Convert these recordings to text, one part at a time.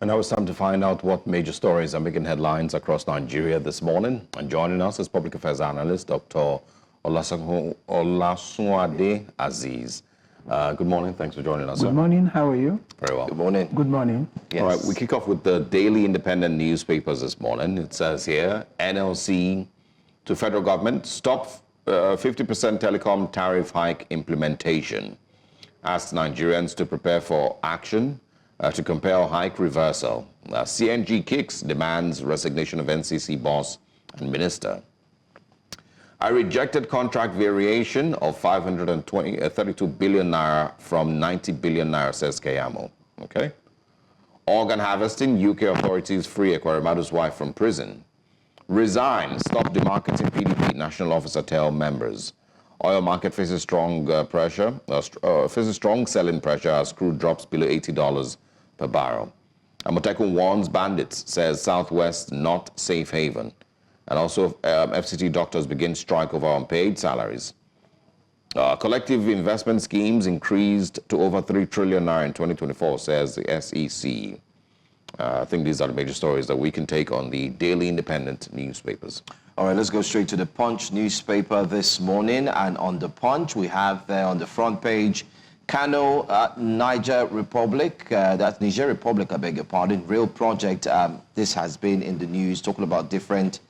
And now it's time to find out what major stories are making headlines across Nigeria this morning. And joining us is public affairs analyst, Dr. Olasunkade Azeez. Good morning. Thanks for joining us, Good morning. How are you? Very well. Good morning. Good morning. Yes. All right, we kick off with the daily independent newspapers this morning. It says here, NLC to federal government, stop 50% telecom tariff hike implementation. Asks Nigerians to prepare for action to compel hike reversal. CNG kicks demands resignation of NCC boss and minister. I rejected contract variation of 32 billion naira from 90 billion naira, says Kayamo. Okay. Organ harvesting, UK authorities free Ekwerimadu's wife from prison. Resign, stop demarketing PDP, national officer tell members. Oil market faces strong faces strong selling pressure as crude drops below $80 per barrel. Amotekun warns bandits, says Southwest not safe haven. And also FCT doctors begin strike over unpaid salaries. Collective investment schemes increased to over 3 trillion naira in 2024, says the SEC. I think these are the major stories that we can take on the daily independent newspapers. All right, let's go straight to the Punch newspaper this morning. And on the Punch, we have there on the front page, Kano, Niger Republic, that's Niger Republic, I beg your pardon, real project. This has been in the news, talking about different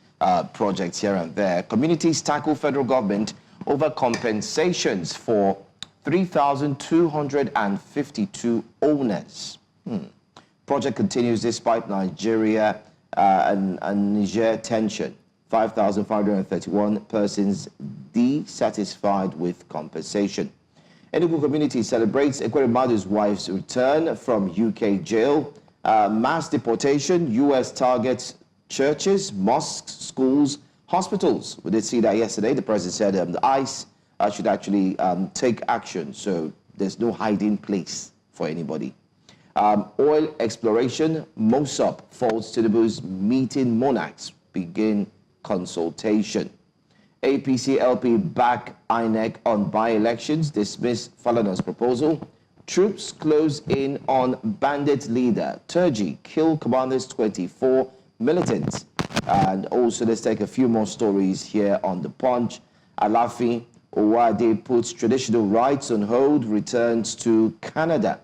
projects here and there. Communities tackle federal government over compensations for 3,252 owners. Project continues despite Nigeria and Niger tension. 5,531 persons dissatisfied with compensation. Enugu community celebrates Ekwerimadu's wife's return from UK jail. Mass deportation, US targets churches, mosques, schools, hospitals. We did see that yesterday. The president said the ICE should actually take action, so there's no hiding place for anybody. Oil exploration, Mossop falls Tinubu's meeting monarchs, begin consultation. APC LP back INEC on by-elections, dismiss Falana's proposal. Troops close in on bandit leader. Turji kill commanders 24 militants. And also let's take a few more stories here on the Punch. Alafi Owade puts traditional rights on hold, returns to Canada.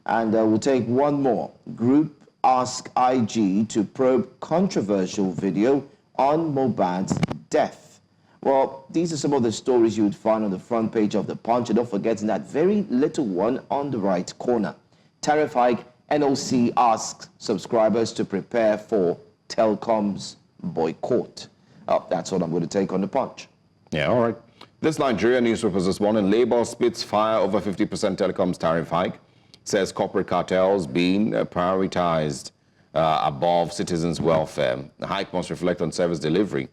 And we'll take one more. Group ask IG to probe controversial video on Mohbad's death. Well, these are some of the stories you would find on the front page of the Punch. And don't forget that very little one on the right corner. Tariff hike, NOC asks subscribers to prepare for Telcom's boycott. That's what I'm going to take on the Punch. Yeah, all right. This Nigeria newspapers this morning, Labour spits fire over 50% telecoms tariff hike. Says corporate cartels being prioritized above citizens' welfare. The hike must reflect on service delivery.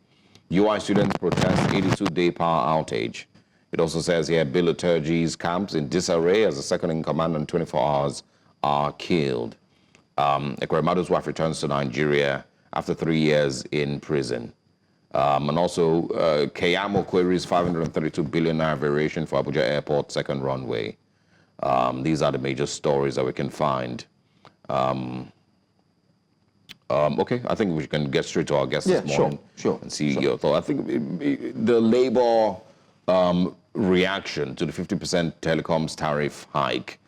UI students protest 82-day power outage. It also says here, Bello Turji's camps in disarray as the second-in-command on 24 hours are killed. Ekwerimadu's wife returns to Nigeria after 3 years in prison. And also, Kayamo queries 532 billion naira variation for Abuja Airport second runway. These are the major stories that we can find. Okay, I think we can get straight to our guest this morning. Sure. And see your thought. I think the Labour reaction to the 50% telecoms tariff hike,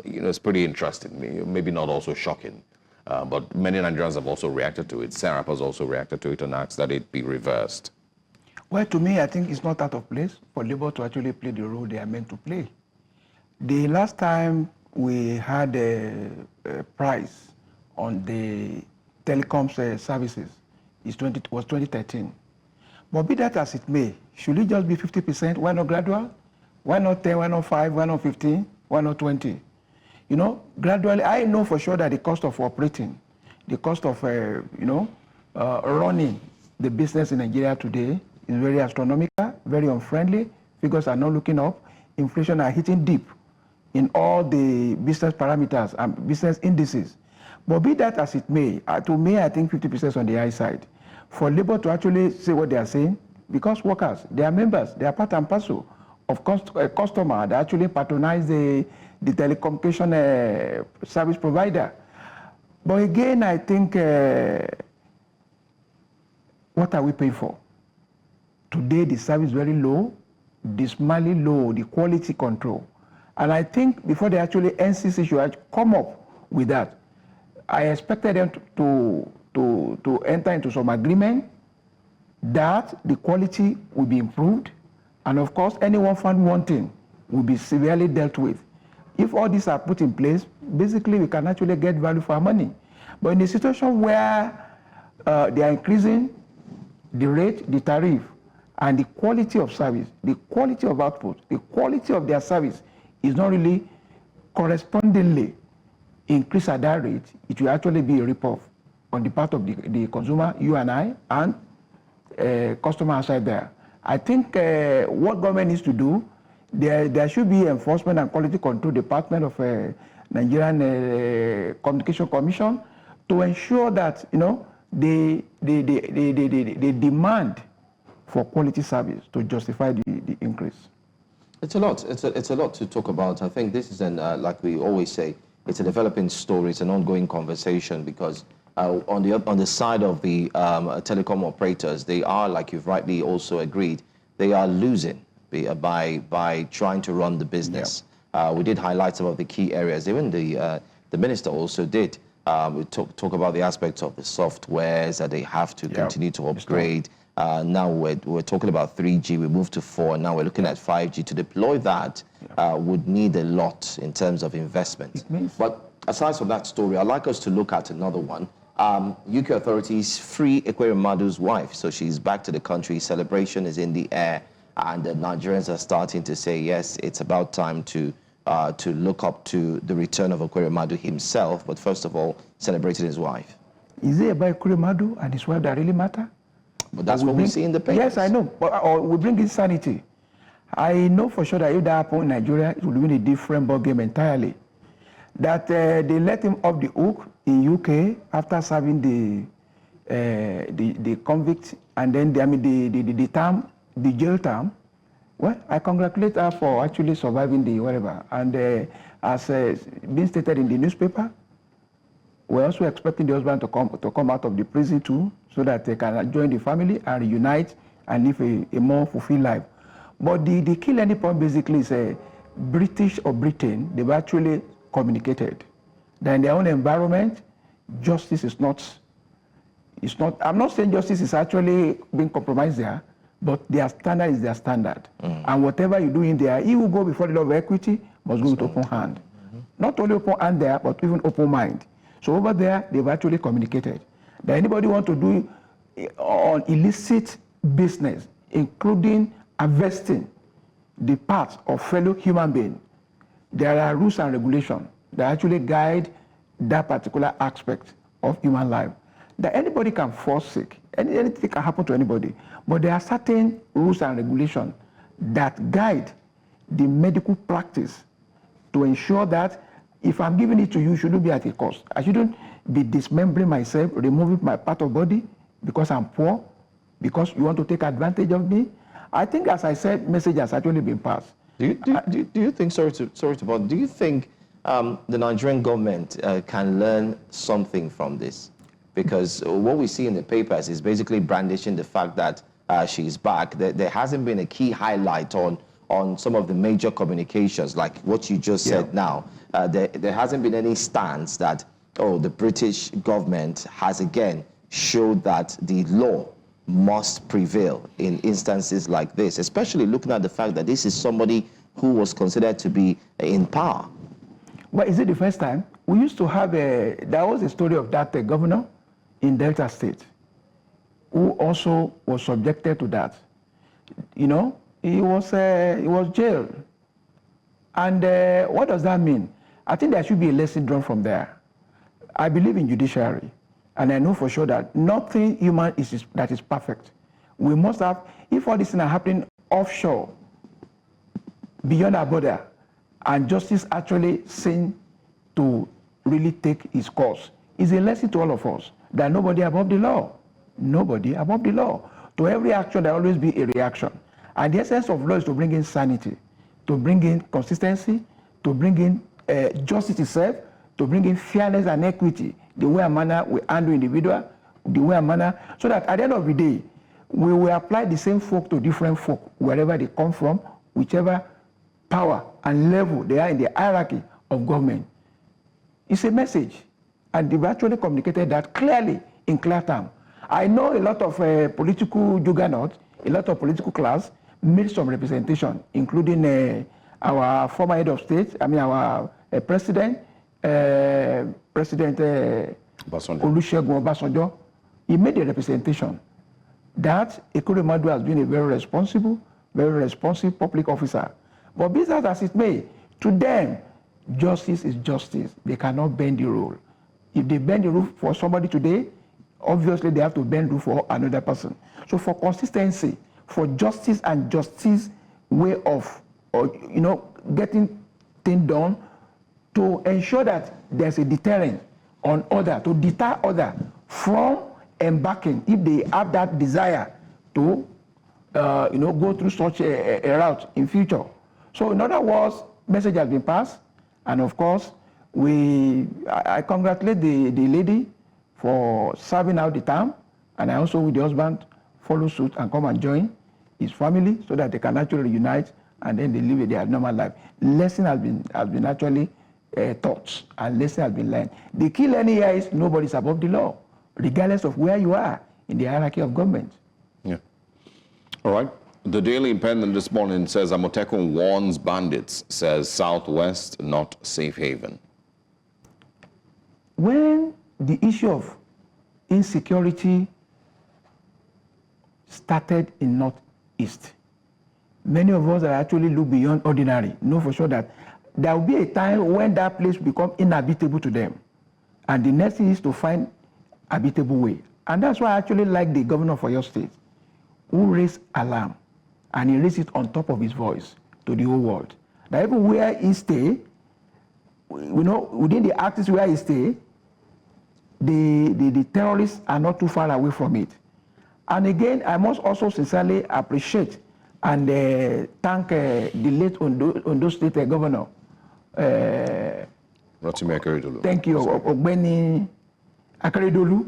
it's pretty interesting. Maybe not also shocking, but many Nigerians have also reacted to it. Sarah has also reacted to it and asked that it be reversed. Well, to me, I think it's not out of place for Labour to actually play the role they are meant to play. The last time we had a price on the telecoms services was 2013. But be that as it may, should it just be 50%? Why not gradual? Why not 10? Why not 5? Why not 15? Why not 20? Gradually, I know for sure that the cost of operating, the cost of, running the business in Nigeria today is very astronomical, very unfriendly. Figures are not looking up. Inflation are hitting deep in all the business parameters and business indices. But be that as it may, to me, I think 50% on the high side. For Labour to actually say what they are saying, because workers, they are members, they are part and parcel of a customer that actually patronize the telecommunication service provider. But again, I think, what are we paying for? Today, the service is very low, dismally low, the quality control. And I think before they actually, NCC should come up with that. I expected them to enter into some agreement that the quality will be improved. And of course, anyone found wanting will be severely dealt with. If all these are put in place, basically we can actually get value for our money. But in a situation where they are increasing the rate, the tariff, and the quality of service, the quality of output, the quality of their service is not really correspondingly increased at that rate, it will actually be a rip-off on the part of the consumer, you and I, and customer outside there. I think what government needs to do, there should be enforcement and quality control department of Nigerian Communication Commission to ensure that they demand for quality service to justify the increase. It's a lot. It's a lot to talk about. I think this is like we always say, it's a developing story. It's an ongoing conversation because on the side of the telecom operators, they are, like you've rightly also agreed, they are losing by trying to run the business. Yeah. We did highlight some of the key areas. Even the minister also did. We talk about the aspects of the softwares that they have to continue to upgrade. Now we're talking about 3G, we moved to 4, now we're looking at 5G. To deploy that would need a lot in terms of investment. But aside from that story, I'd like us to look at another one. UK authorities free Ekweremadu's wife. So she's back to the country, celebration is in the air, and the Nigerians are starting to say, yes, it's about time to look up to the return of Ekweremadu himself, but first of all, celebrating his wife. Is it about Ekweremadu and his wife that really matter? But that's what we see in the papers. Yes, I know. But we bring insanity. I know for sure that if that happened in Nigeria, it would be a different ballgame entirely. That they let him off the hook in UK after serving the convict and then the term, the jail term. Well, I congratulate her for actually surviving the whatever. And as been stated in the newspaper, we're also expecting the husband to come out of the prison too, so that they can join the family and reunite and live a more fulfilled life. But the kill any point basically is British or Britain, they've actually communicated that in their own environment, justice is not, I'm not saying justice is actually being compromised there, but their standard is their standard. And whatever you do in there, he will go before the law of equity, must go with open hand. Not only open hand there, but even open mind. So over there, they've actually communicated that anybody want to do on illicit business, including harvesting the parts of fellow human beings, there are rules and regulations that actually guide that particular aspect of human life. That anybody can forsake, anything can happen to anybody, but there are certain rules and regulations that guide the medical practice to ensure that if I'm giving it to you, it shouldn't be at a cost. I shouldn't be dismembering myself, removing my part of body because I'm poor, because you want to take advantage of me. I think, as I said, message has actually been passed. Do you think, sorry to bother, do you think the Nigerian government can learn something from this? Because what we see in the papers is basically brandishing the fact that she's back. There hasn't been a key highlight on some of the major communications, like what you just said now. There hasn't been any stance that, the British government has again showed that the law must prevail in instances like this, especially looking at the fact that this is somebody who was considered to be in power. Well, is it the first time? We used to have there was a story of that governor in Delta State who also was subjected to that. He was jailed. And what does that mean? I think there should be a lesson drawn from there. I believe in judiciary, and I know for sure that nothing human that is perfect. We must have, if all these things are happening offshore, beyond our border, and justice actually seen to really take its course, is a lesson to all of us that nobody above the law. Nobody above the law. To every action, there will always be a reaction. And the essence of law is to bring in sanity, to bring in consistency, to bring in justice itself, to bring in fairness and equity the way and manner we handle individual, the way and manner, so that at the end of the day, we will apply the same folk to different folk, wherever they come from, whichever power and level they are in the hierarchy of government. It's a message, and they've actually communicated that clearly in clear terms. I know a lot of political juggernauts, a lot of political class made some representation, including our former head of state, our president, President Olasunkade Azeez. He made a representation that Ekuremadu has been a very responsive public officer. But be that as it may, to them, justice is justice. They cannot bend the rule. If they bend the rule for somebody today, obviously they have to bend the rule for another person. So for consistency, for justice and justice way of, getting things done, to ensure that there's a deterrent on other, to deter other from embarking if they have that desire to, go through such a route in future. So in other words, message has been passed, and of course, I congratulate the lady for serving out the term, and I also, with the husband, follow suit and come and join his family so that they can actually unite and then they live their normal life. Lesson has been actually taught, and lesson has been learned. The key learning here is nobody's above the law, regardless of where you are in the hierarchy of government. Yeah. All right. The Daily Independent this morning says Amotekun warns bandits, says Southwest not safe haven. When the issue of insecurity started in Northeast, many of us that actually look beyond ordinary know for sure that there will be a time when that place will become inhabitable to them. And the next thing is to find habitable way. And that's why I actually like the governor of your state, who raised alarm, and he raised it on top of his voice to the whole world. That even where he stay, within the axis where he stay, the terrorists are not too far away from it. And again, I must also sincerely appreciate and thank the late Ondo State Governor. Rotimi Akeredolu. Thank you, Ogbeni Akeredolu.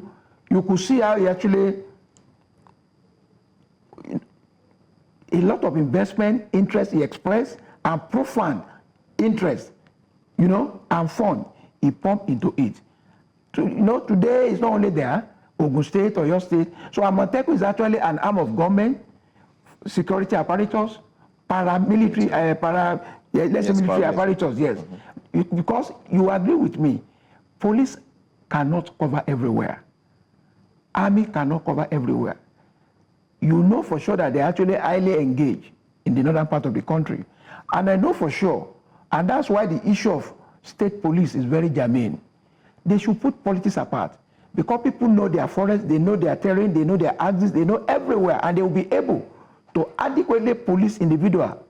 You could see how he actually, a lot of investment interest he expressed, and profound interest, and fund he pumped into it. Today it's not only there, Ogun State or your state. So Amotekun is actually an arm of government, security apparatus, paramilitary, military apparatus, yes. Mm-hmm. Because you agree with me, police cannot cover everywhere. Army cannot cover everywhere. You know for sure that they're actually highly engaged in the northern part of the country. And I know for sure, and that's why the issue of state police is very germane. They should put politics apart, because people know their forest, they know their terrain, they know their axis, they know everywhere, and they will be able to adequately police individual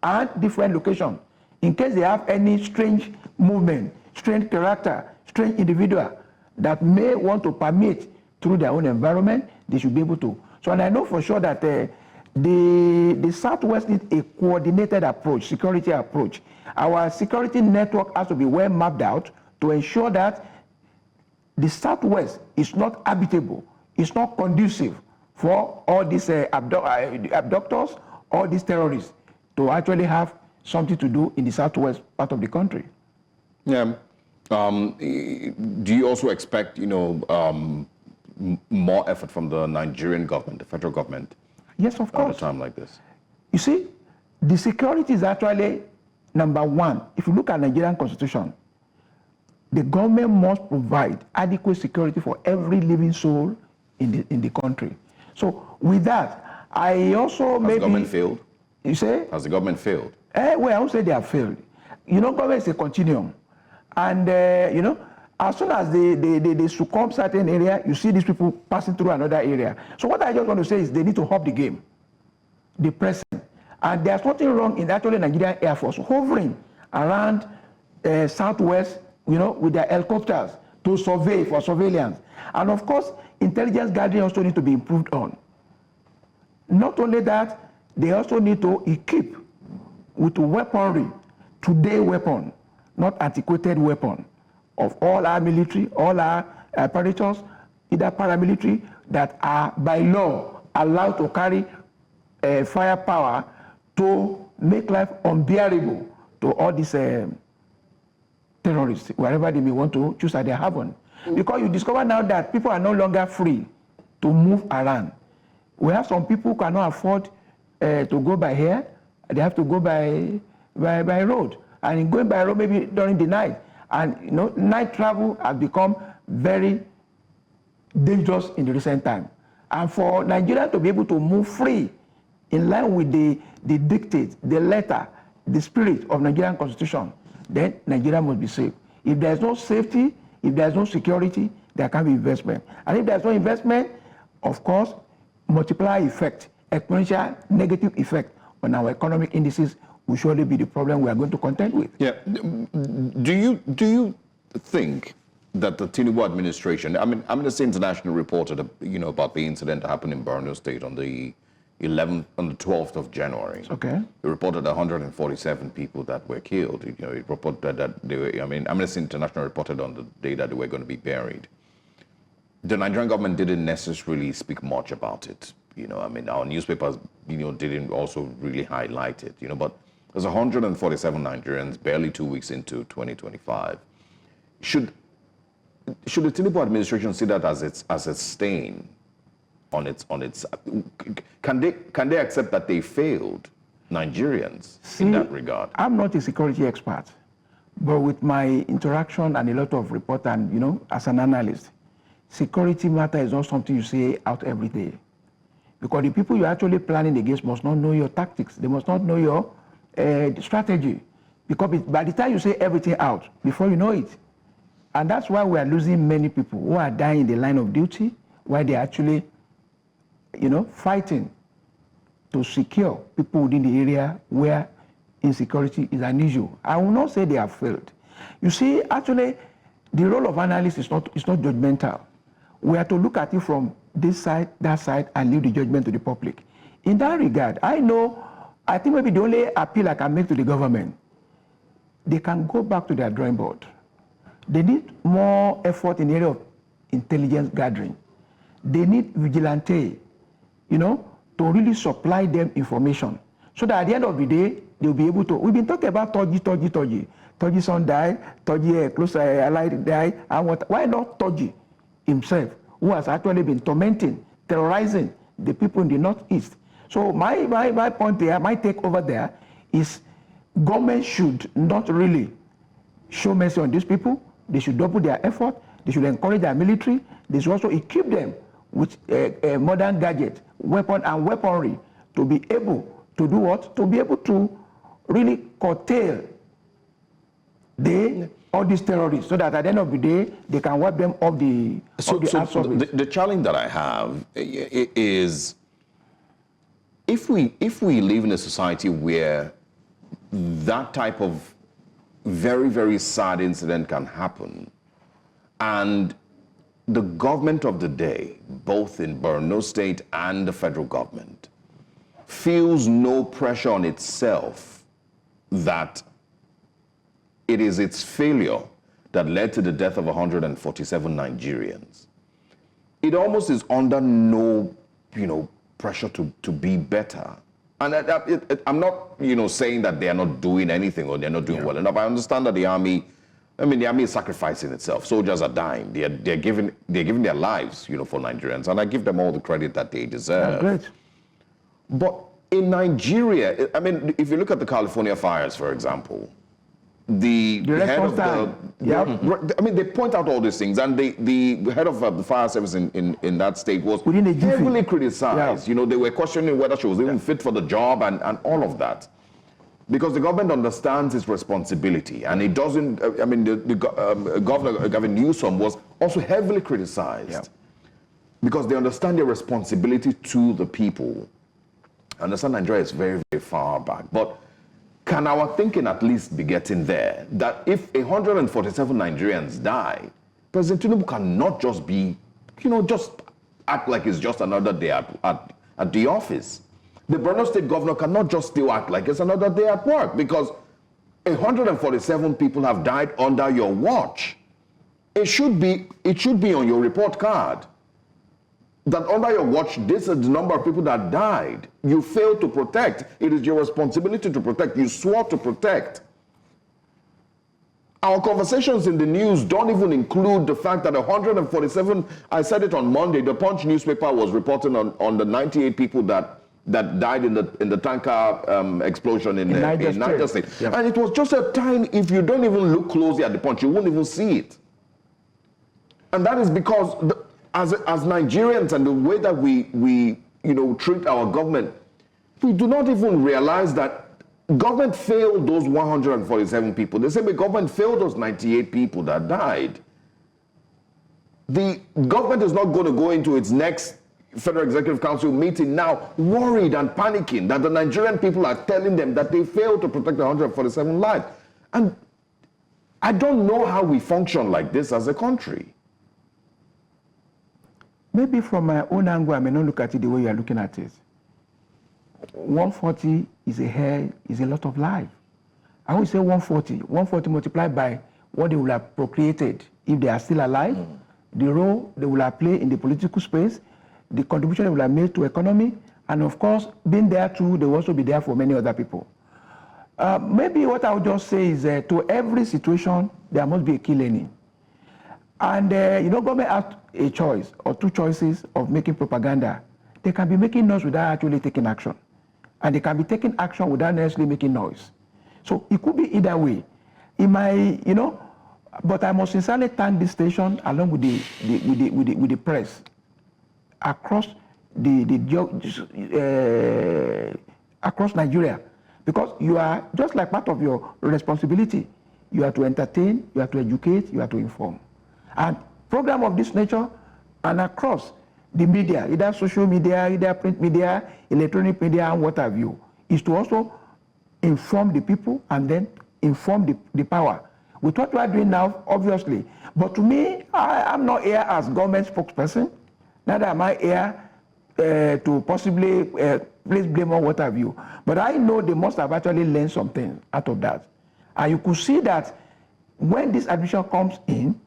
and different locations in case they have any strange movement, strange character, strange individual that may want to permeate through their own environment. They should be able to. So, and I know for sure that the Southwest needs a coordinated approach, security approach. Our security network has to be well mapped out to ensure that the Southwest is not habitable, it's not conducive for all these abductors, all these terrorists to actually have something to do in the Southwest part of the country. Yeah. Do you also expect, more effort from the Nigerian government, the federal government? Yes, of course. At a time like this? You see, the security is actually number one. If you look at Nigerian constitution, the government must provide adequate security for every living soul in the country. So with that, I also maybe... Has the government failed? You say? Has the government failed? Well, I won't say they have failed. Government is a continuum. And, as soon as they succumb certain area, you see these people passing through another area. So what I just want to say is they need to up the game, the present. And there's nothing wrong in actually Nigerian Air Force hovering around Southwest, with their helicopters to survey for surveillance. And of course, intelligence gathering also need to be improved on. Not only that, they also need to equip with weaponry, today weapon, not antiquated weapon. of all our military, all our apparatus, either paramilitary, that are by law allowed to carry firepower to make life unbearable to all these terrorists, wherever they may want to choose at their haven. Because you discover now that people are no longer free to move around. We have some people who cannot afford to go by air, they have to go by road. And in going by road, maybe during the night. And you know, night travel has become very dangerous in the recent time. And for Nigeria to be able to move free in line with the dictate, the letter, the spirit of Nigerian constitution, then Nigeria must be safe. If there's no safety, if there's no security, there can't be investment. And if there's no investment, of course, multiplier effect, exponential negative effect on our economic indices will surely be the problem we are going to contend with. Yeah. Do you think that the Tinubu administration, I mean, Amnesty International reported, about the incident that happened in Borno State on the 12th of January. Okay. They reported 147 people that were killed. It reported that they were, Amnesty International reported on the day that they were going to be buried. The Nigerian government didn't necessarily speak much about it. Our newspapers, didn't also really highlight it, but there's 147 Nigerians barely 2 weeks into 2025. Should the Tinubu administration see that as a stain on its can they accept that they failed Nigerians in that regard? I'm not a security expert, but with my interaction and a lot of report and as an analyst, security matter is not something you say out every day. Because the people you're actually planning against must not know your tactics. They must not know your strategy. Because by the time you say everything out, before you know it. And that's why we are losing many people who are dying in the line of duty, while they're actually, fighting to secure people within the area where insecurity is an issue. I will not say they have failed. You see, actually, the role of analyst is not judgmental. We are to look at it from this side, that side, and leave the judgment to the public. In that regard, I think maybe the only appeal I can make to the government, they can go back to their drawing board. They need more effort in the area of intelligence gathering. They need vigilante, to really supply them information. So that at the end of the day, they'll be able to, we've been talking about Toji. Toji's son died, Toji, close ally died, and what? Why not Toji himself, who has actually been tormenting, terrorizing the people in the Northeast? So my point there, my take over there is government should not really show mercy on these people. They should double their effort. They should encourage their military. They should also equip them with a modern gadget, weapon and weaponry to be able to do what? To be able to really curtail all these terrorists, so that at the end of the day, they can wipe them off the surface. The challenge that I have is, if we live in a society where that type of very, very sad incident can happen, and the government of the day, both in Borno State and the federal government, feels no pressure on itself that it is its failure that led to the death of 147 Nigerians. It almost is under no, pressure to be better. And I'm not, saying that they are not doing anything or they're not doing well enough. I understand that the army is sacrificing itself. Soldiers are dying. They're giving their lives, for Nigerians, and I give them all the credit that they deserve. Great. But in Nigeria, if you look at the California fires, for example, the head of they point out all these things, and the head of the fire service in that state was heavily criticized. Yeah. They were questioning whether she was even fit for the job and all of that, because the government understands its responsibility, and it doesn't. The governor, Gavin Newsom, was also heavily criticized because they understand their responsibility to the people. I understand Nigeria is very, very far back, but can our thinking at least be getting there? That if 147 Nigerians die, President Tinubu cannot just be, just act like it's just another day at the office. The Borno State governor cannot just still act like it's another day at work, because 147 people have died under your watch. It should be on your report card that under your watch, this is the number of people that died. You failed to protect. It is your responsibility to protect. You swore to protect. Our conversations in the news don't even include the fact that 147, I said it on Monday, the Punch newspaper was reporting on the 98 people that died in the tanker explosion in Niger State. Yep. And it was just a time, if you don't even look closely at the Punch, you won't even see it. And that is because as Nigerians and the way that we treat our government, we do not even realize that government failed those 147 people. The same way government failed those 98 people that died. The government is not going to go into its next Federal Executive Council meeting now worried and panicking that the Nigerian people are telling them that they failed to protect 147 lives. And I don't know how we function like this as a country. Maybe from my own angle, I may not look at it the way you are looking at it. 140 is a lot of life. I would say 140 multiplied by what they will have procreated if they are still alive, the role they will have played in the political space, the contribution they will have made to economy, and of course, being there too, they will also be there for many other people. Maybe what I would just say is to every situation, there must be a key learning. And government has a choice or two choices of making propaganda. They can be making noise without actually taking action. And they can be taking action without necessarily making noise. So it could be either way. It might, but I must sincerely thank this station along with the press across across Nigeria, because you are just like part of your responsibility. You have to entertain, you have to educate, you have to inform. And program of this nature and across the media, either social media, either print media, electronic media, and what have you, is to also inform the people and then inform the power. With what we are doing now, obviously. But to me, I'm not here as government spokesperson, neither am I here to possibly place blame on what have you. But I know they must have actually learned something out of that. And you could see that when this admission comes in,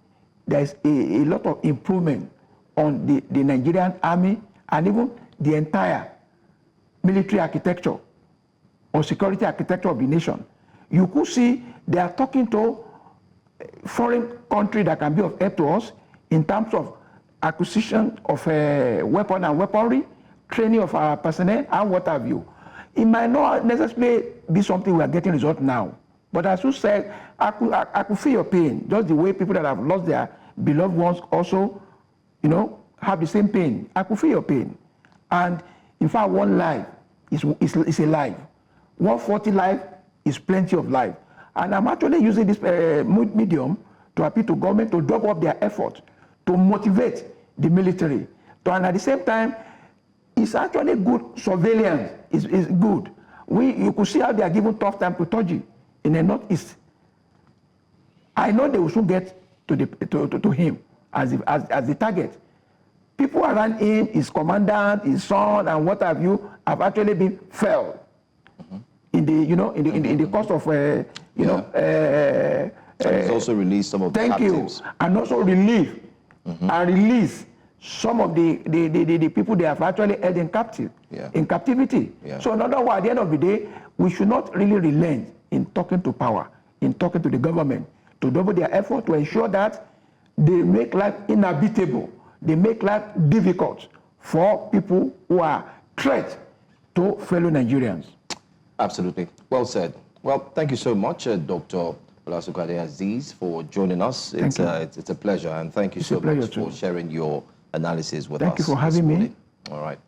there's a lot of improvement on the Nigerian army and even the entire military architecture or security architecture of the nation. You could see they are talking to foreign country that can be of help to us in terms of acquisition of weapon and weaponry, training of our personnel, and what have you. It might not necessarily be something we are getting result now. But as you said, I could feel your pain, just the way people that have lost their beloved ones also, have the same pain. I could feel your pain. And in fact, one life is a life. 140 life is plenty of life. And I'm actually using this medium to appeal to government to double up their effort, to motivate the military. And at the same time, it's actually good surveillance. It's good. You could see how they are giving tough time to Toji in the Northeast. I know they will soon get to him as the target. People around him, his commandant, his son, and what have you, have actually been felled in the course of and he's also released some of the captives. Thank you, and also relieve and release some of the people they have actually held in captivity. Yeah. So in other words, at the end of the day, we should not really relent in talking to power, in talking to the government, to double their effort to ensure that they make life inhabitable, they make life difficult for people who are threat to fellow Nigerians. Absolutely. Well said. Well, thank you so much, Dr. Olasunkade Azeez, for joining us. It's a pleasure, and thank you so much for sharing your analysis with us. Thank you for having me. All right.